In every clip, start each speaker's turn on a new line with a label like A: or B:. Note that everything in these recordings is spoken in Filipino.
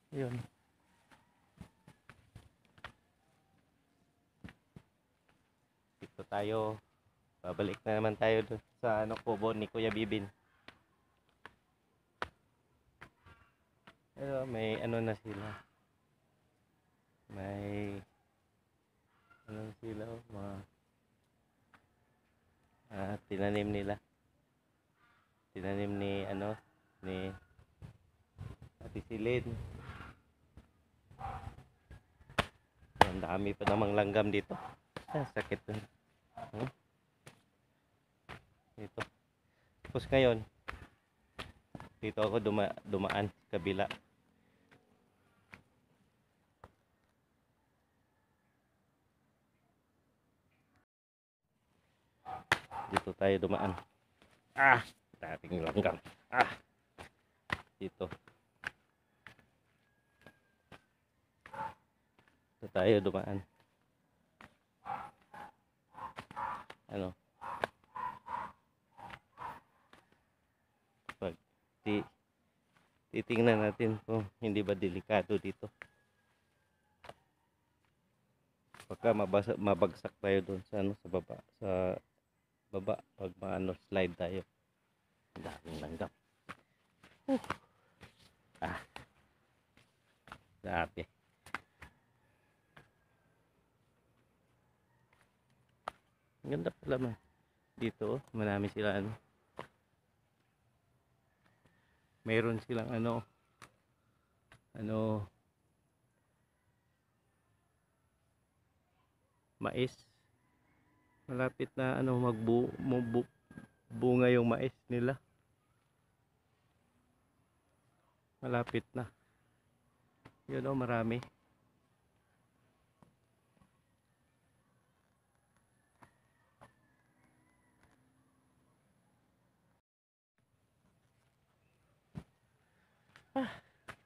A: Yun. Dito tayo. Babalik na naman tayo doon sa kubo ni Kuya Bibin. Pero may na sila. May sila, mga tinanim nila. Tinanim ni ni Ate Silin. Ang dami pa namang langgam dito. Sakit dun. Dito. Tapos ngayon, dito ako dumaan kabila. Dito tayo dumaan. Dating langgam. Dito. Dito tayo dumaan. Pag titingnan natin kung hindi ba delikado dito. Baka mabagsak tayo doon sa baba pag slide tayo. Ang daming langgam. Grabe. Ang ganda pala man. Dito, marami sila mayroon silang mais. Malapit na bunga yung mais nila. Malapit na. Yun marami.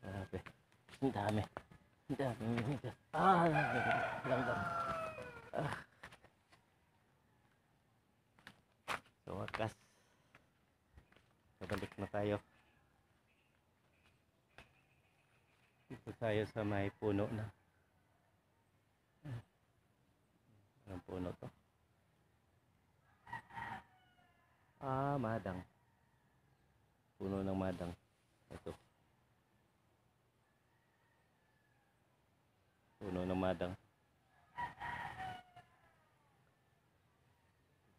A: Grabe. Ang dami. Ang dami. Langgam. Sa wakas, babalik na tayo. Dito tayo sa may puno na. Anong puno to? Madang. Puno ng madang. Ito. Puno ng madang.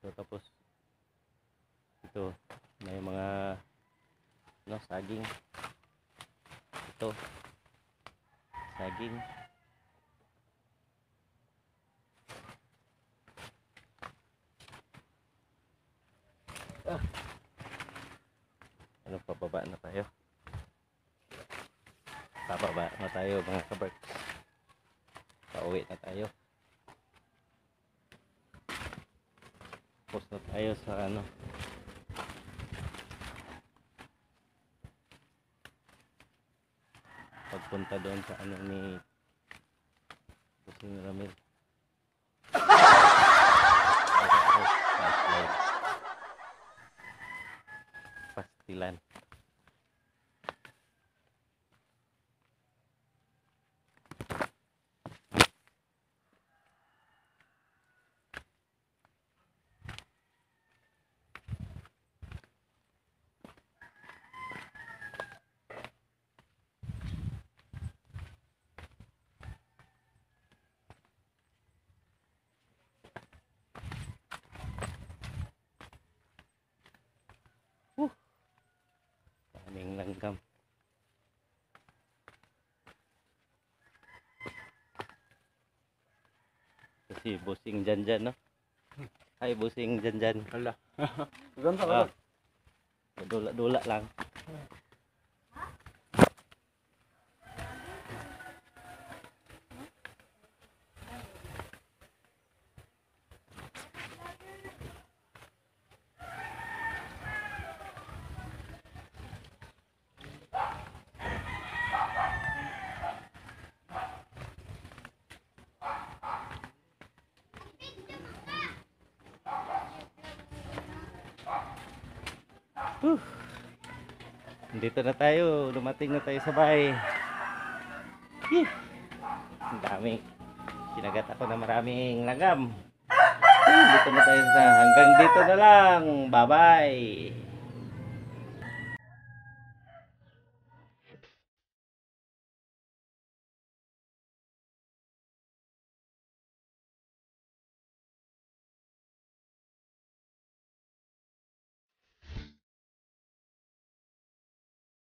A: Ito, tapos ito may mga saging. Ito saging. Pababa na tayo. Pababa na tayo mga kabark. Pauwi na tayo. Tapos na tayo sa pagpunta doon sa ni Busing Ramil. Pastilan. Daming langgam. Si Busing Janjan, no? Ay, Busing Janjan.
B: Hala. Ganda ka.
A: Dula-dula lang. Dito na tayo, dumating na tayo sa bahay. Ang daming. Kinagat ako na maraming langgam. Dito na tayo na. Hanggang dito na lang. Bye-bye.